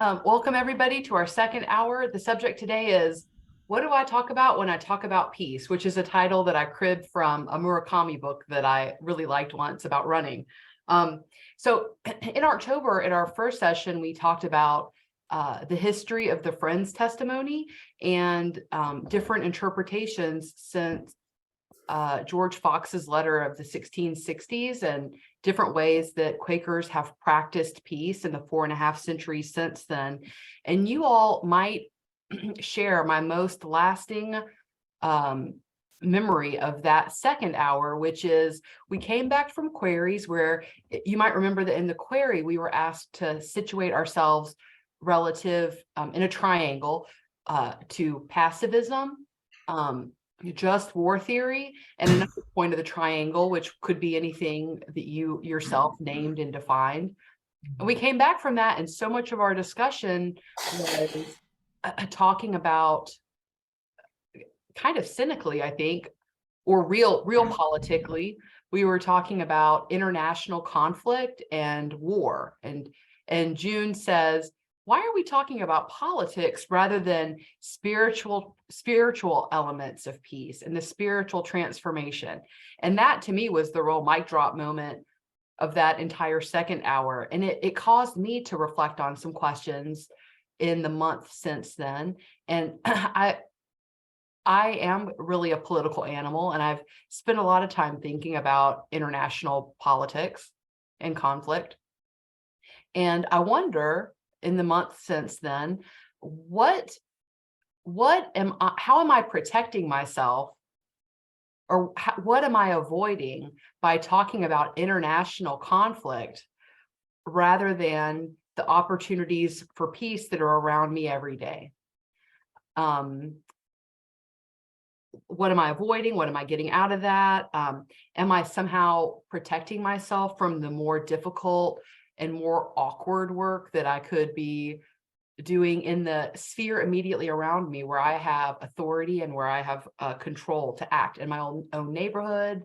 Welcome everybody to our second hour. The subject today is, what do I talk about when I talk about peace, which is a title that I cribbed from a Murakami book that I really liked once about running. So in October, in our first session, we talked about the history of the Friends testimony and different interpretations since George Fox's letter of the 1660s and different ways that Quakers have practiced peace in the 4.5 centuries since then. And you all might share my most lasting memory of that second hour, which is we came back from queries where you might remember that in the query, we were asked to situate ourselves relative in a triangle to pacifism, just war theory, and another point of the triangle, which could be anything that you yourself named and defined. And we came back from that, and so much of our discussion was talking about, kind of cynically, I think, or real politically, we were talking about international conflict and war. And June says, why are we talking about politics rather than spiritual elements of peace and the spiritual transformation? And that to me was the real mic drop moment of that entire second hour. And it caused me to reflect on some questions in the month since then. And I am really a political animal, and I've spent a lot of time thinking about international politics and conflict. And I wonder, in the month since then, how am I protecting myself, or what am I avoiding by talking about international conflict rather than the opportunities for peace that are around me every day? What am I avoiding? What am I getting out of that? Am I somehow protecting myself from the more difficult and more awkward work that I could be doing in the sphere immediately around me, where I have authority and where I have control to act in my own neighborhood,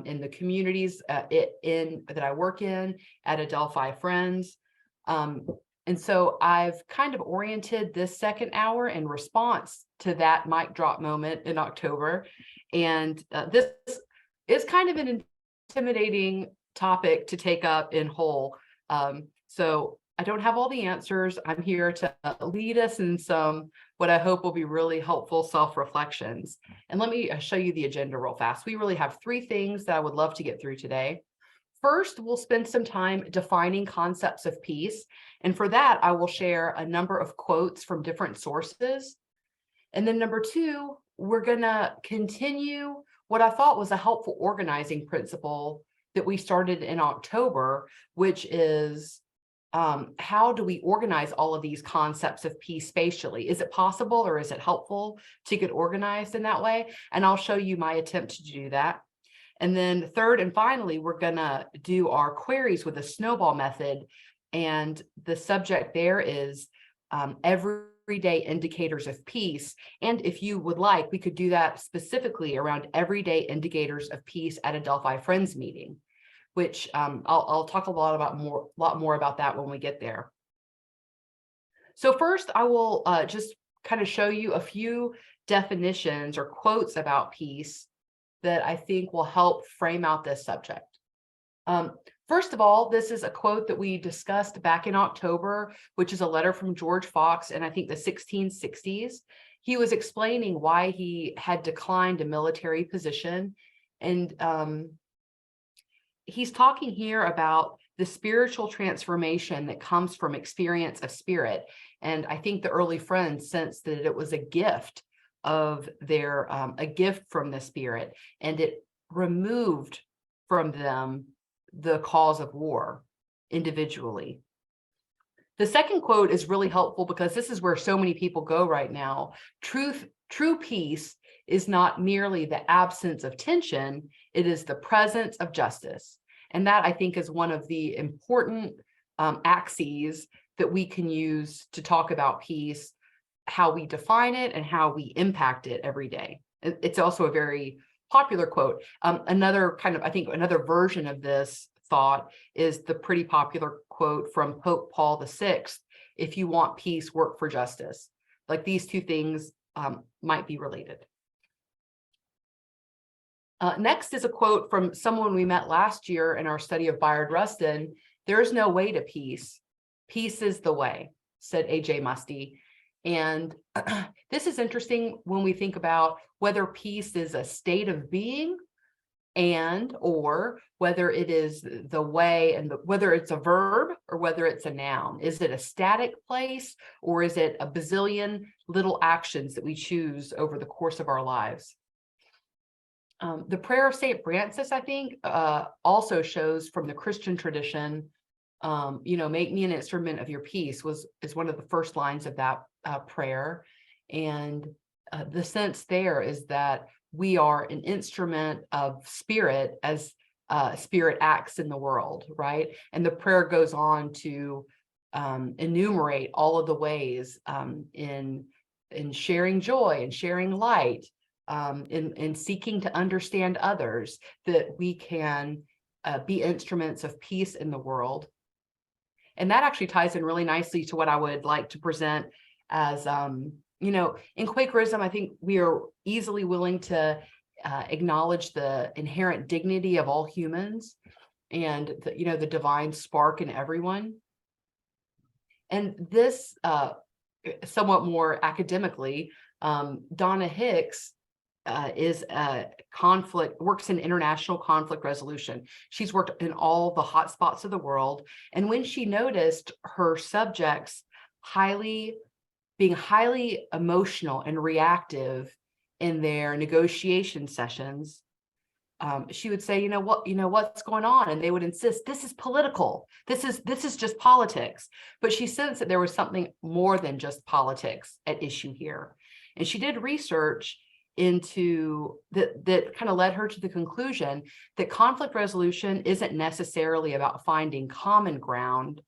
in the communities that I work in, at Adelphi Friends. And so I've kind of oriented this second hour in response to that mic drop moment in October. And this is kind of an intimidating topic to take up in whole. So I don't have all the answers. I'm here to lead us in some, what I hope will be really helpful self-reflections. And let me show you the agenda real fast. We really have 3 things that I would love to get through today. First, we'll spend some time defining concepts of peace. And for that, I will share a number of quotes from different sources. And then number 2, we're going to continue what I thought was a helpful organizing principle that we started in October, which is how do we organize all of these concepts of peace spatially? Is it possible, or is it helpful to get organized in that way? And I'll show you my attempt to do that. And then third and finally, we're going to do our queries with a snowball method. And the subject there is everyday indicators of peace. And if you would like, we could do that specifically around everyday indicators of peace at a Adelphi Friends meeting, which I'll talk a lot more about that when we get there. So first, I will just kind of show you a few definitions or quotes about peace that I think will help frame out this subject. First of all, this is a quote that we discussed back in October, which is a letter from George Fox in, I think, the 1660s. He was explaining why he had declined a military position. And he's talking here about the spiritual transformation that comes from experience of spirit. And I think the early Friends sensed that it was a gift of their, a gift from the spirit, and it removed from them the cause of war individually. The second quote is really helpful because this is where so many people go right now. True peace is not merely the absence of tension, it is the presence of justice. And that, I think, is one of the important axes that we can use to talk about peace, how we define it and how we impact it every day. It's also a very popular quote. Another kind of, I think, another version of this thought is the pretty popular quote from Pope Paul VI if you want peace, work for justice. Like these two things might be related. Next is a quote from someone we met last year in our study of Bayard Rustin. "There is no way to peace. Peace is the way," said A.J. Musty. And this is interesting when we think about whether peace is a state of being or whether it is the way, and whether it's a verb or whether it's a noun. Is it a static place, or is it a bazillion little actions that we choose over the course of our lives? The prayer of St. Francis, I think, also shows from the Christian tradition, make me an instrument of your peace is one of the first lines of that prayer. And the sense there is that we are an instrument of spirit as spirit acts in the world, right? And the prayer goes on to enumerate all of the ways in sharing joy and sharing light, in seeking to understand others, that we can be instruments of peace in the world. And that actually ties in really nicely to what I would like to present as, in Quakerism, I think we are easily willing to acknowledge the inherent dignity of all humans and the divine spark in everyone. And this, somewhat more academically, Donna Hicks is a works in international conflict resolution. She's worked in all the hot spots of the world. And when she noticed her subjects being highly emotional and reactive in their negotiation sessions, she would say, what's going on? And they would insist, this is political. This is just politics. But she sensed that there was something more than just politics at issue here. And she did research into that kind of led her to the conclusion that conflict resolution isn't necessarily about finding common ground.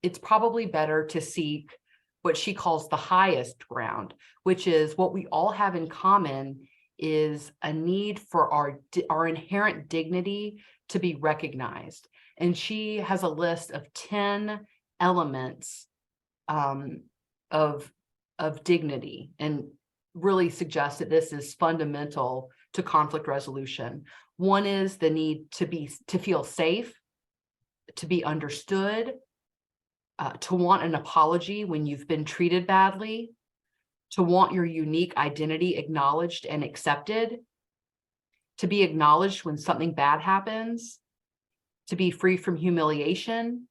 It's probably better to seek what she calls the highest ground, which is what we all have in common is a need for our inherent dignity to be recognized. And she has a list of 10 elements of dignity, and really suggests that this is fundamental to conflict resolution. One is the need to feel safe, to be understood, to want an apology when you've been treated badly, to want your unique identity acknowledged and accepted, to be acknowledged when something bad happens, to be free from humiliation,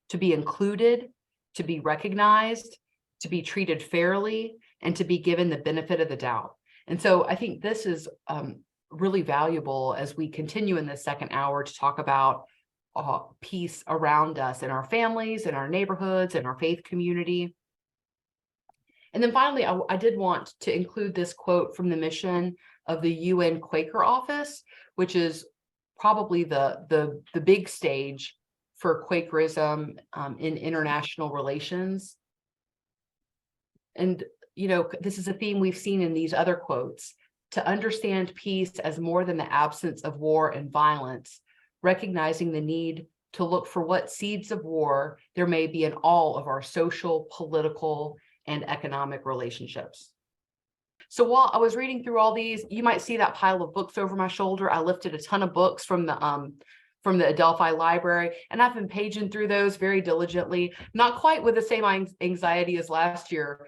to be included, to be recognized, to be treated fairly, and to be given the benefit of the doubt. And so I think this is really valuable as we continue in this second hour to talk about peace around us, in our families, in our neighborhoods, in our faith community. And then finally, I did want to include this quote from the mission of the UN Quaker Office, which is probably the big stage for Quakerism in international relations. And this is a theme we've seen in these other quotes: to understand peace as more than the absence of war and violence, recognizing the need to look for what seeds of war there may be in all of our social, political, and economic relationships. So while I was reading through all these, you might see that pile of books over my shoulder. I lifted a ton of books from the Adelphi Library, and I've been paging through those very diligently, not quite with the same anxiety as last year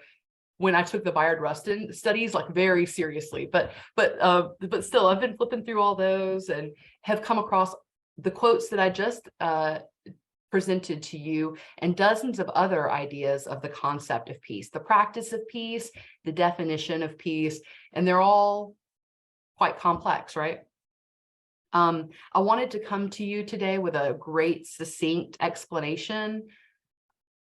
when I took the Bayard Rustin studies very seriously, but still, I've been flipping through all those and have come across the quotes that I just presented to you, and dozens of other ideas of the concept of peace, the practice of peace, the definition of peace, and they're all quite complex, right? I wanted to come to you today with a great, succinct explanation,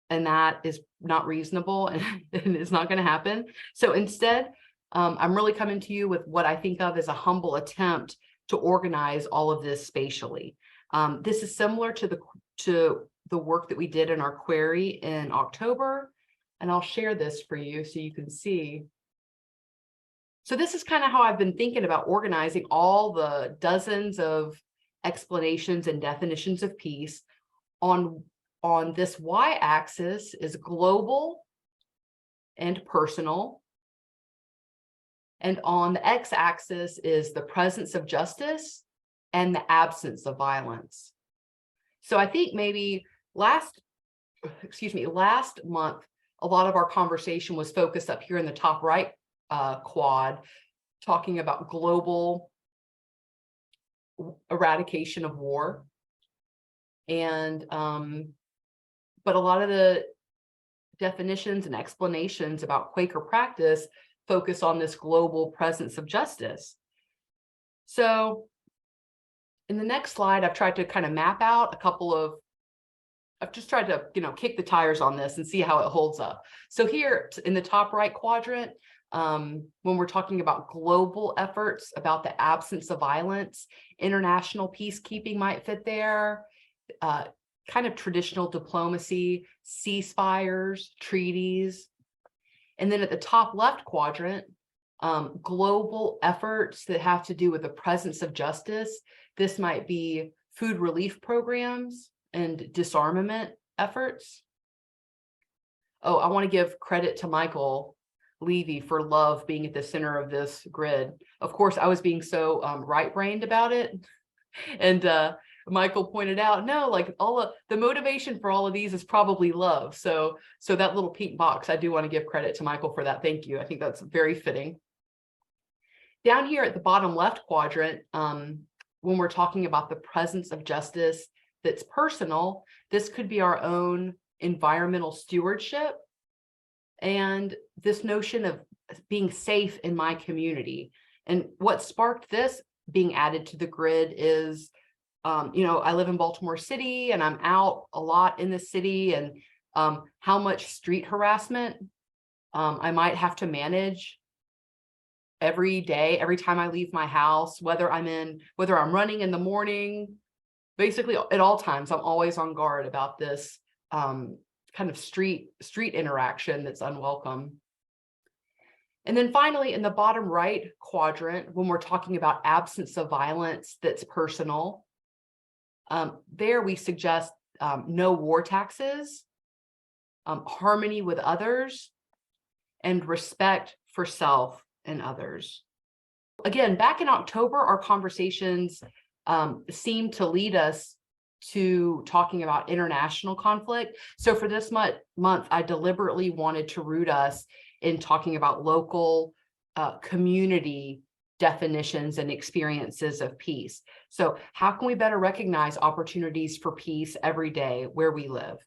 and that is not reasonable and it's not going to happen. So instead, I'm really coming to you with what I think of as a humble attempt to organize all of this spatially. This is similar to the work that we did in our query in October, and I'll share this for you so you can see. So this is kind of how I've been thinking about organizing all the dozens of explanations and definitions of peace on on this y-axis is global and personal. And on the x-axis is the presence of justice and the absence of violence. So I think maybe last month, a lot of our conversation was focused up here in the top right quad, talking about global eradication of war. And but a lot of the definitions and explanations about Quaker practice focus on this global presence of justice. So in the next slide, I've tried to kind of map out I've just tried to, kick the tires on this and see how it holds up. So here in the top right quadrant, when we're talking about global efforts, about the absence of violence, international peacekeeping might fit there, kind of traditional diplomacy, ceasefires, treaties. And then at the top left quadrant, global efforts that have to do with the presence of justice. This might be food relief programs and disarmament efforts. Oh, I want to give credit to Michael Levy for love being at the center of this grid. Of course, I was being so right-brained about it. And Michael pointed out, no, like all of the motivation for all of these is probably love. So that little pink box, I do want to give credit to Michael for that. Thank you. I think that's very fitting. Down here at the bottom left quadrant, when we're talking about the presence of justice that's personal, this could be our own environmental stewardship and this notion of being safe in my community. And what sparked this being added to the grid is, I live in Baltimore City and I'm out a lot in the city, and how much street harassment I might have to manage every day, every time I leave my house, whether I'm running in the morning, basically at all times, I'm always on guard about this kind of street interaction that's unwelcome. And then finally, in the bottom right quadrant, when we're talking about absence of violence that's personal, there we suggest no war taxes, harmony with others, and respect for self and others. Again, back in October, our conversations seemed to lead us to talking about international conflict. So for this month, I deliberately wanted to root us in talking about local community definitions and experiences of peace. So how can we better recognize opportunities for peace every day where we live?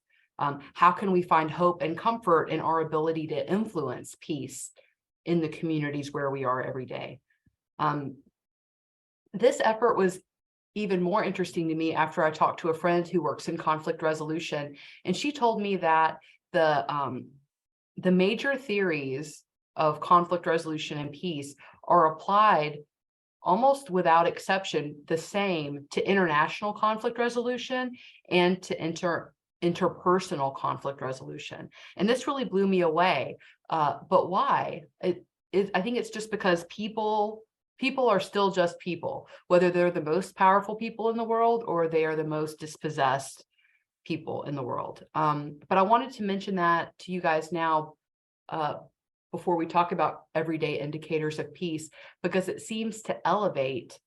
How can we find hope and comfort in our ability to influence peace in the communities where we are every day? This effort was even more interesting to me after I talked to a friend who works in conflict resolution, and she told me that the major theories of conflict resolution and peace are applied almost without exception the same to international conflict resolution and to interpersonal conflict resolution. And this really blew me away. But why? I think it's just because people are still just people, whether they're the most powerful people in the world or they are the most dispossessed people in the world. But I wanted to mention that to you guys now before we talk about everyday indicators of peace, because it seems to elevate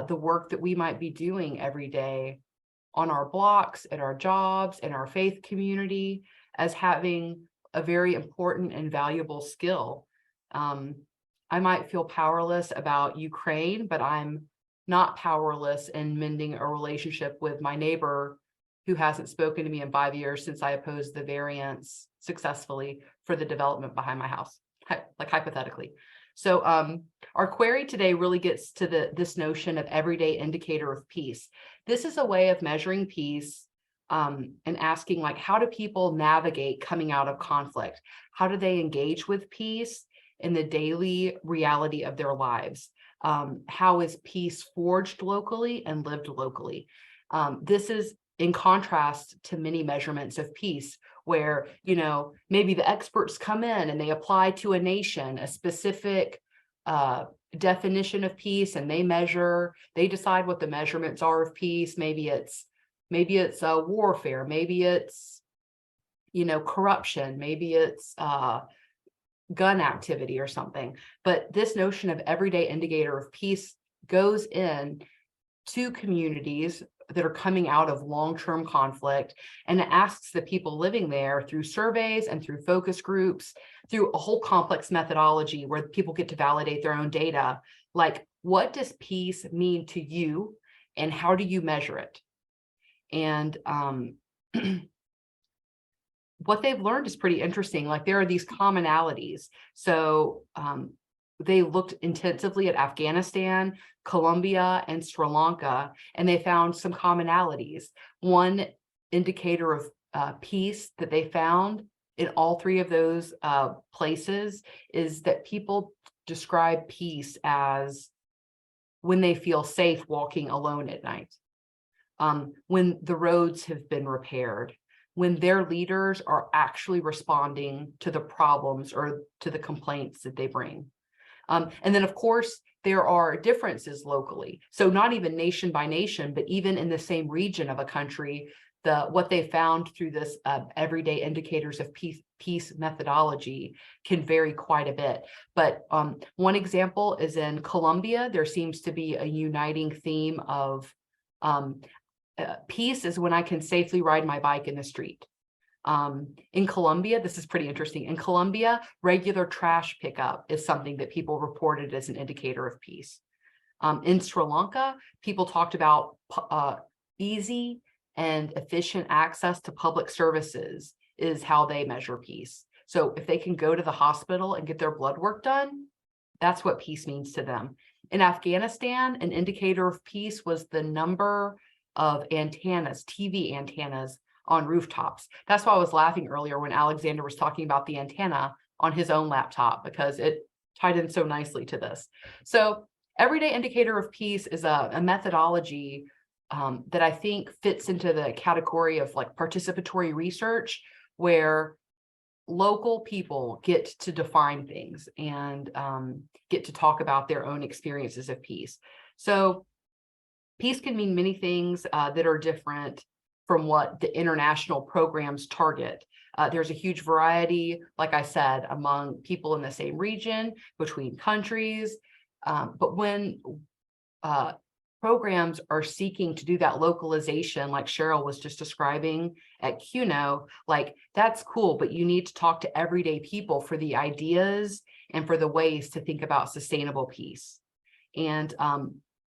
the work that we might be doing every day on our blocks, at our jobs, in our faith community, as having a very important and valuable skill. I might feel powerless about Ukraine, but I'm not powerless in mending a relationship with my neighbor who hasn't spoken to me in 5 years since I opposed the variance successfully for the development behind my house, like hypothetically. So our query today really gets to this notion of everyday indicator of peace. This is a way of measuring peace and asking, like, how do people navigate coming out of conflict? How do they engage with peace in the daily reality of their lives? How is peace forged locally and lived locally? This is in contrast to many measurements of peace where, maybe the experts come in and they apply to a nation a specific definition of peace, and they decide what the measurements are of peace. Maybe it's Maybe it's warfare. Maybe it's, corruption. Maybe it's gun activity or something. But this notion of everyday indicator of peace goes in to communities that are coming out of long-term conflict, and it asks the people living there through surveys and through focus groups, through a whole complex methodology where people get to validate their own data, like, what does peace mean to you and how do you measure it? And what they've learned is pretty interesting. Like, there are these commonalities. So they looked intensively at Afghanistan, Colombia, and Sri Lanka, and they found some commonalities. One indicator of peace that they found in all three of those places is that people describe peace as when they feel safe walking alone at night, when the roads have been repaired, when their leaders are actually responding to the problems or to the complaints that they bring. And then, of course, there are differences locally. So not even nation by nation, but even in the same region of a country, what they found through this everyday indicators of peace methodology can vary quite a bit. But one example is in Colombia. There seems to be a uniting theme of peace is when I can safely ride my bike in the street. In Colombia, this is pretty interesting. In Colombia, regular trash pickup is something that people reported as an indicator of peace. In Sri Lanka, people talked about easy and efficient access to public services is how they measure peace. So if they can go to the hospital and get their blood work done, that's what peace means to them. In Afghanistan, an indicator of peace was the number of antennas, TV antennas on rooftops. That's why I was laughing earlier when Alexander was talking about the antenna on his own laptop, because it tied in so nicely to this. So everyday indicator of peace is a methodology that I think fits into the category of like participatory research, where local people get to define things and get to talk about their own experiences of peace. So peace can mean many things that are different from what the international programs target. There's a huge variety, like I said, among people in the same region, between countries. But when programs are seeking to do that localization, like Cheryl was just describing at CUNO, like, that's cool, but you need to talk to everyday people for the ideas and for the ways to think about sustainable peace. And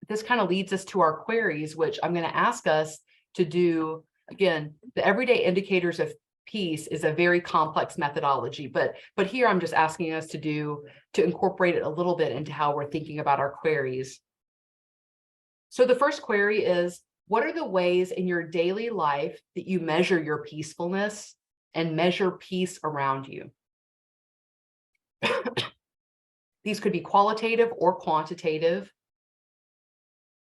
this kind of leads us to our queries, which I'm going to ask us to do. Again, the everyday indicators of peace is a very complex methodology, but here I'm just asking us to incorporate it a little bit into how we're thinking about our queries. So the first query is, what are the ways in your daily life that you measure your peacefulness and measure peace around you? These could be qualitative or quantitative.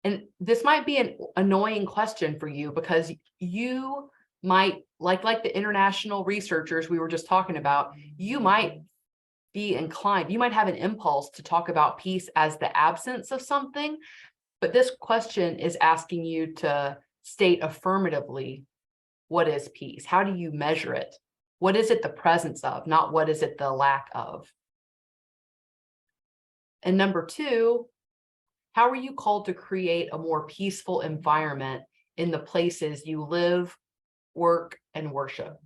And this might be an annoying question for you, because you might, like the international researchers we were just talking about, you might be inclined, you might have an impulse to talk about peace as the absence of something. But this question is asking you to state affirmatively, what is peace? How do you measure it? What is it the presence of, not what is it the lack of? And number two, how are you called to create a more peaceful environment in the places you live, work, and worship?